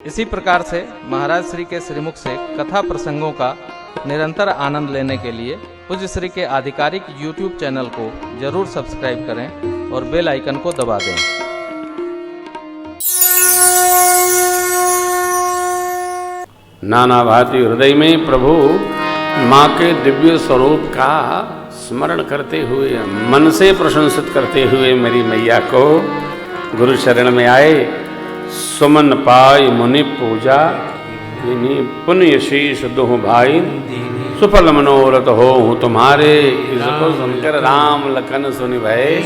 इसी प्रकार से महाराज श्री के श्रीमुख से कथा प्रसंगों का निरंतर आनंद लेने के लिए पूज्य श्री के आधिकारिक YouTube चैनल को जरूर सब्सक्राइब करें और बेल आइकन को दबा दें। नाना भांति हृदय में प्रभु माँ के दिव्य स्वरूप का स्मरण करते हुए, मन से प्रशंसित करते हुए मेरी मैया को गुरु शरण में आए। सुमन पाई मुनि पूजा पुण्य शीश दुह भाई, सुफल मनोरथ हो तुम्हारे। इसको सुनकर राम लखन सुनि भय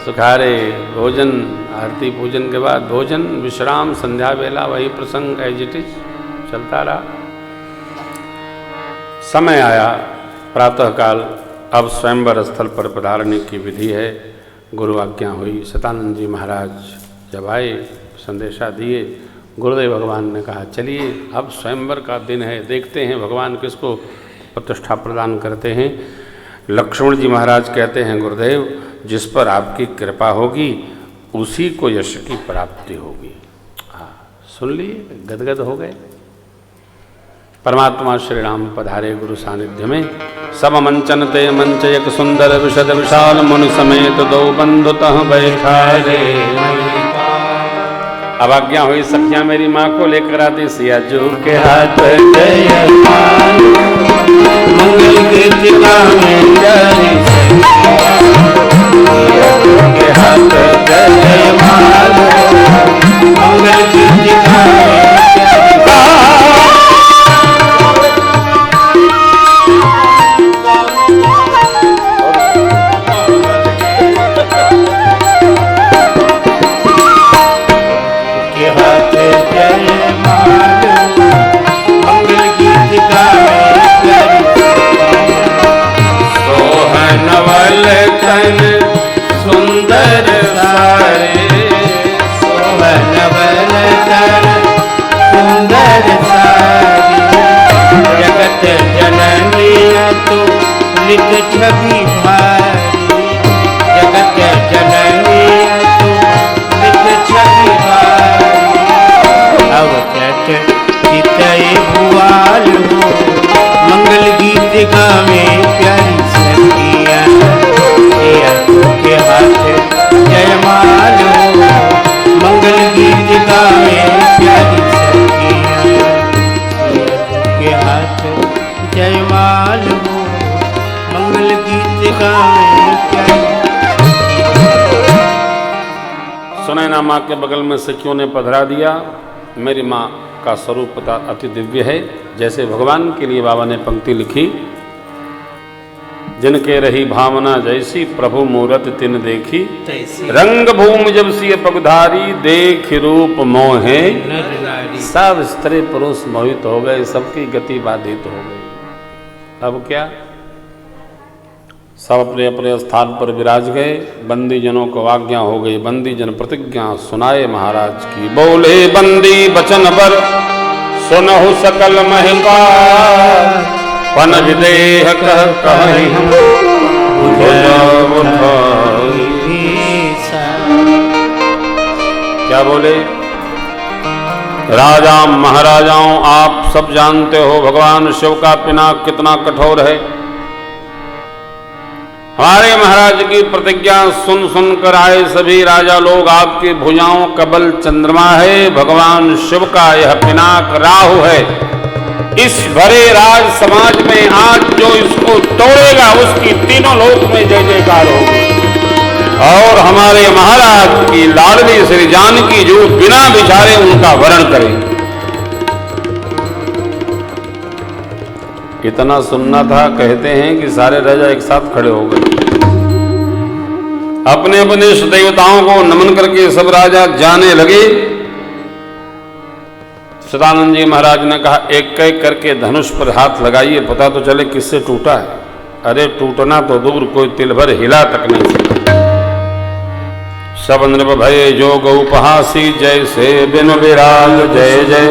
सुखारे। भोजन आरती पूजन के बाद भोजन विश्राम, संध्या बेला वही प्रसंग एज इट इज चलता रहा। समय आया प्रातःकाल, अब स्वयंवर स्थल पर पधारने की विधि है। गुरु आज्ञा हुई। सतानंद जी महाराज जब आए, संदेशा दिए। गुरुदेव भगवान ने कहा चलिए अब स्वयंवर का दिन है, देखते हैं भगवान किसको प्रतिष्ठा प्रदान करते हैं। लक्ष्मण जी महाराज कहते हैं गुरुदेव, जिस पर आपकी कृपा होगी उसी को यश की प्राप्ति होगी। सुन लिए, गदगद हो गए। परमात्मा श्री राम पधारे गुरु सानिध्य में। सब मंचन ते मंच एक सुंदर विशद विशाल, मुनि समेत दो बंधुतः बैठारे। अब आज्ञा हुई, सखियां मेरी माँ को लेकर आती सिया जो के हाथ जयमाल, मंगल गीतिका में जारी के हाथ जयमाल, मंगल गीतिका में सुंदर सारे, सोहनवल तन सुंदर सारे। जगत जननी तू लिख छवि भारी, जगत जननी तू लिख छवि भारी। अवचट चितई भुआल हो, मंगल गीत गावे प्यारी सखिया के हाथ जयमाल हो, मंगल गीत गावे प्यारी सखिया के हाथ जयमाल हो, मंगल गीत गावे प्यारी। सुनैना माँ के बगल में सखियों ने पधरा दिया। मेरी माँ का स्वरूप पता अति दिव्य है। जैसे भगवान के लिए बाबा ने पंक्ति लिखी, जिनके रही भावना जैसी, प्रभु मूरत तिन देखी। रंग भूमि जब सिय पगधारी, देख रूप मोहे सब स्त्री पुरुष मोहित हो गए, सबकी गति बाधित हो गई। अब क्या, सब अपने अपने स्थान पर विराज गए। बंदी जनों को आज्ञा हो गई। बंदी जन प्रतिज्ञा सुनाए महाराज की। बोले बंदी बचन बर, सुनहु सकल महिपाल, पन विदेह कह कहि हम क्या बोले? राजा महाराजाओं, आप सब जानते हो भगवान शिव का पिनाक कितना कठोर है। हमारे महाराज की प्रतिज्ञा सुन सुनकर आए सभी राजा लोग। आपकी भुजाओं कबल चंद्रमा है, भगवान शिव का यह पिनाक राहु है। इस भरे राज समाज में आज जो इसको तोड़ेगा उसकी तीनों लोक में जय जयकार होगी। और हमारे महाराज की लाडली श्री जानकी जो बिना बिचारे उनका वरण करें। इतना सुनना था, कहते हैं कि सारे राजा एक साथ खड़े हो गए। अपने अपने इष्ट देवताओं को नमन करके सब राजा जाने लगे। सदानंद जी महाराज ने कहा, एक एक करके धनुष पर हाथ लगाइए, पता तो चले किससे टूटा है। अरे टूटना तो दूर, कोई तिल भर हिला तक नहीं सका। सब नृप भय जोग उपहासी, जैसे बिन विराग जय जय।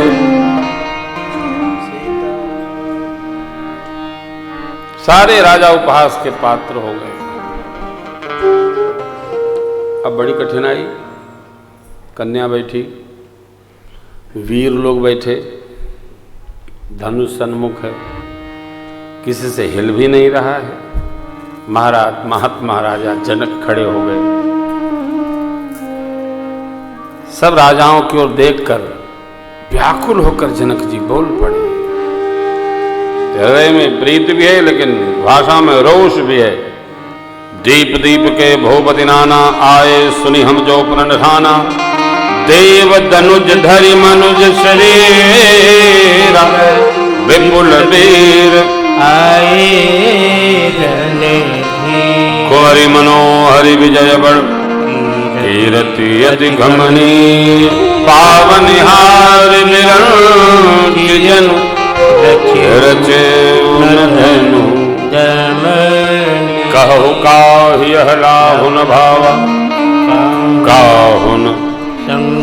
सारे राजा उपहास के पात्र हो गए। अब बड़ी कठिनाई। कन्या बैठी, वीर लोग बैठे, धनुष सन्मुख है, किसी से हिल भी नहीं रहा है। महाराजा जनक खड़े हो गए। सब राजाओं की ओर देखकर व्याकुल होकर जनक जी बोल पड़े। हृदय में प्रीति भी है लेकिन भाषा में रोष भी है। दीप दीप के भूपति नाना, आए सुनि हम जो प्रणठाना। देव धनुज धरि मनुज शरीर, विपुल वीर आए कुंवरी मनोहरि विजय बड़, कीरति अति घमनी। पावनिहार निरंजन जनु, रचे धनु कहु काहि लाहुन भावा। काहुन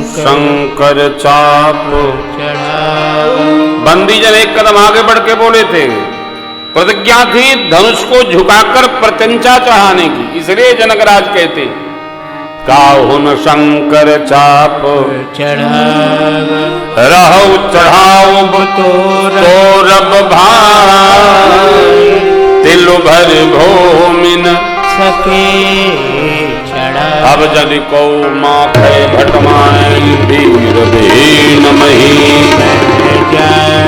शंकर चाप बंदी जन एक कदम आगे बढ़ के बोले थे। प्रतिज्ञा थी धनुष को झुकाकर प्रत्यंचा चढ़ाने की, इसलिए जनकराज कहते काहुन शंकर चाप रहु चढ़ाओ तोरब भाई। तिलु भर भूमिन सके अब जदि को माखे भटमाए। वीर दीन मही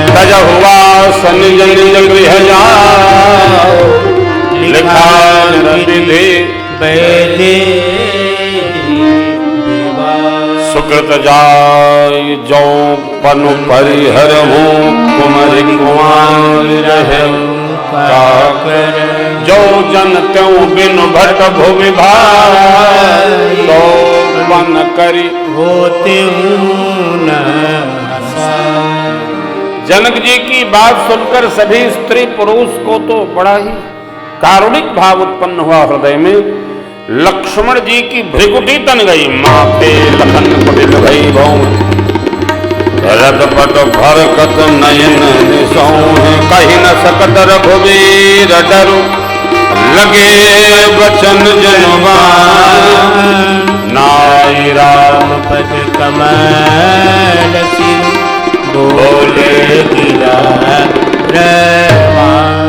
तज हुआ सन जन गृह जाओ। लिखा विधि सुकृत जाय जो पनु परिहर हूँ। कुमरि कुमार रहूं जो जन त्यों बिनु भट भूमि भाई। तो बन करी होते जनक जी की बात सुनकर सभी स्त्री पुरुष को तो बड़ा ही कारुणिक भाव उत्पन्न हुआ हृदय में। लक्ष्मण जी की भृकुटी तन गई। माथे लखन कुटिल भई भौं। रद पट भरकत नयन निसौं। कहि न सकत रघुवीर डरु। लगे बचन जनवान। नाई राम पद कमल सिर बोले गिरा रवान।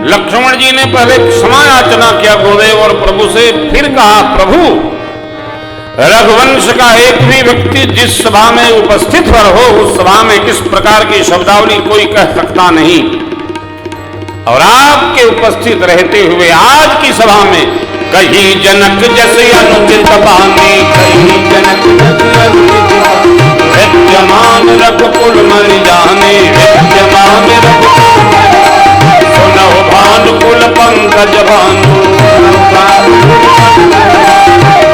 लक्ष्मण जी ने पहले क्षमा याचना किया गुरुदेव और प्रभु से, फिर कहा प्रभु रघुवंश का एक भी व्यक्ति जिस सभा में उपस्थित हो उस सभा में इस प्रकार की शब्दावली कोई कह सकता नहीं। और आपके उपस्थित रहते हुए आज की सभा में कहीं जनक जैसे अनुचित बानी। कहीं जनक विद्यमान रघुकुल मरि जाने। विद्यमान सुनहु भानुकुल पंकज भानु।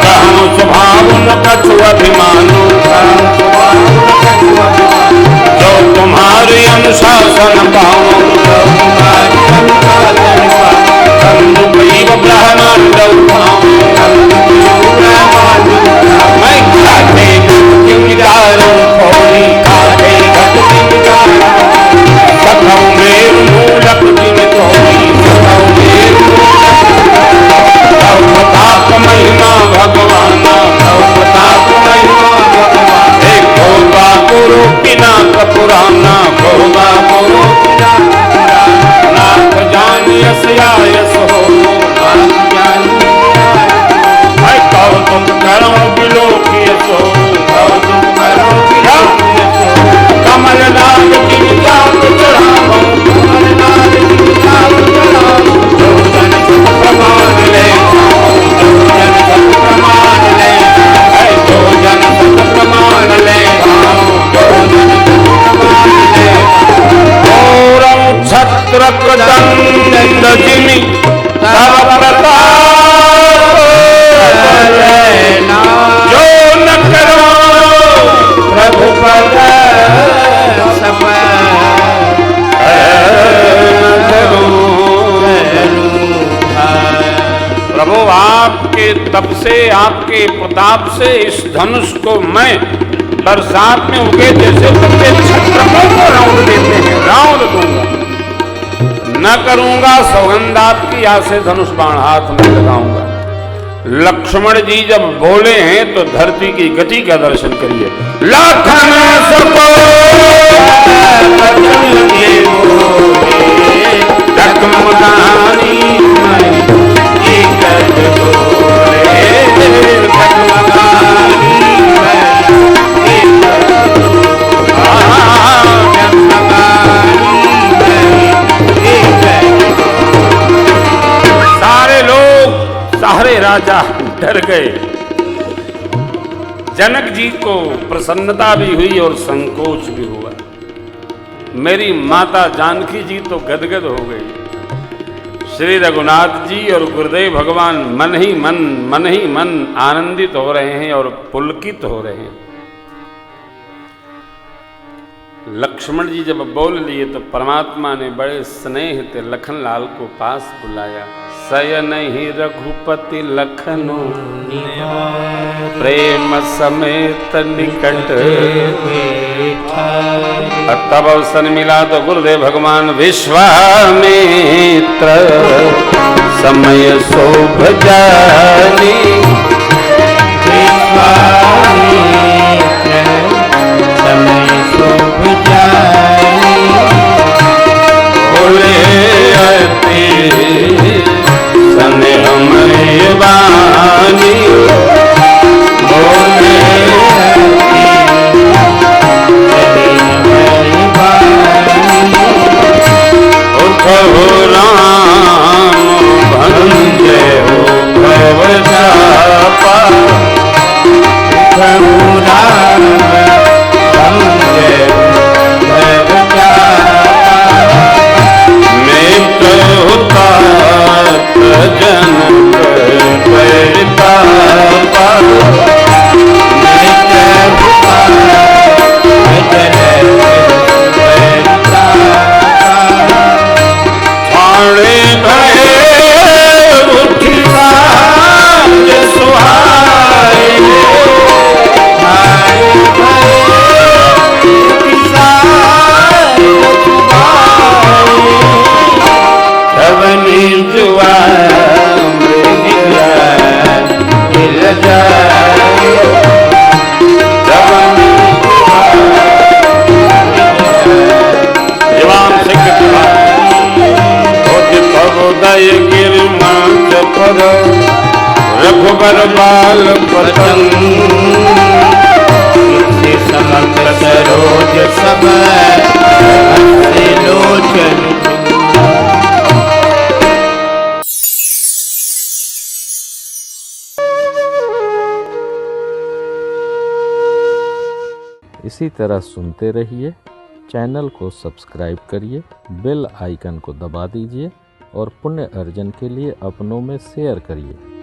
कहूँ स्वभाव न कछु अभिमानु। जो तुम्हारे अनुशासन पाऊं। ब्रह्मांड मैं खाते मेरु मूलक जिन थोड़ी। प्रताप महिमा भगवान। प्रताप महिमा भगवान। भोगा गुरु पिनाक पुराना। भोगा गुरु नाथ जानी यस हो। तुम करो बिलोकिय सो। कमल लाल की जात चढ़ाओ। कमल लाल की जात चढ़ाओ। जो जन सत प्रमाण ले। जो जन सत प्रमाण ले। जो जन सत प्रमाण ले। जो जन सत प्रमाण ले। गौरव छत्र दंड जिमि तव प्रताप। जो न करो प्रभु पद प्रभु आपके तप से आपके प्रताप से इस धनुष को मैं बरसात में उगे जैसे पत्ते छत्र को राउंड देते हैं राउंड दूंगा। न करूंगा सौगंध आपकी, यहाँ से धनुष बाण हाथ में लगाऊंगा। लक्ष्मण जी जब बोले हैं तो धरती की गति का दर्शन करिए। लखन सको डगमगानी सारे लोग, सारे राजा डर गए। जनक जी को प्रसन्नता भी हुई और संकोच भी हुआ। मेरी माता जानकी जी तो गदगद हो गई। श्री रघुनाथ जी और गुरुदेव भगवान मन ही मन आनंदित हो रहे हैं और पुलकित हो रहे हैं। लक्ष्मण जी जब बोल लिए तो परमात्मा ने बड़े स्नेह से लखनलाल को पास बुलाया। सयन ही रघुपति लखनो प्रेम समेत निकट। तब अवसर मिला तो गुरुदेव भगवान विश्वामित्र समय शोभ जानी। समय शोभ जानी बोले अति स्नेहमय वाणी। बोले उठो राम भंजे हो भव जापा। उठो राम भंजे भव जापा। मैं तो तात जनक परितापा। मैं तो तात जनक परितापा। आणे भय उठिला सुहाए। उदय गिरमाच पर रघुबर बाल पतन। समत सरोज सब लोचन। इसी तरह सुनते रहिए। चैनल को सब्सक्राइब करिए, बेल आइकन को दबा दीजिए और पुण्य अर्जन के लिए अपनों में शेयर करिए।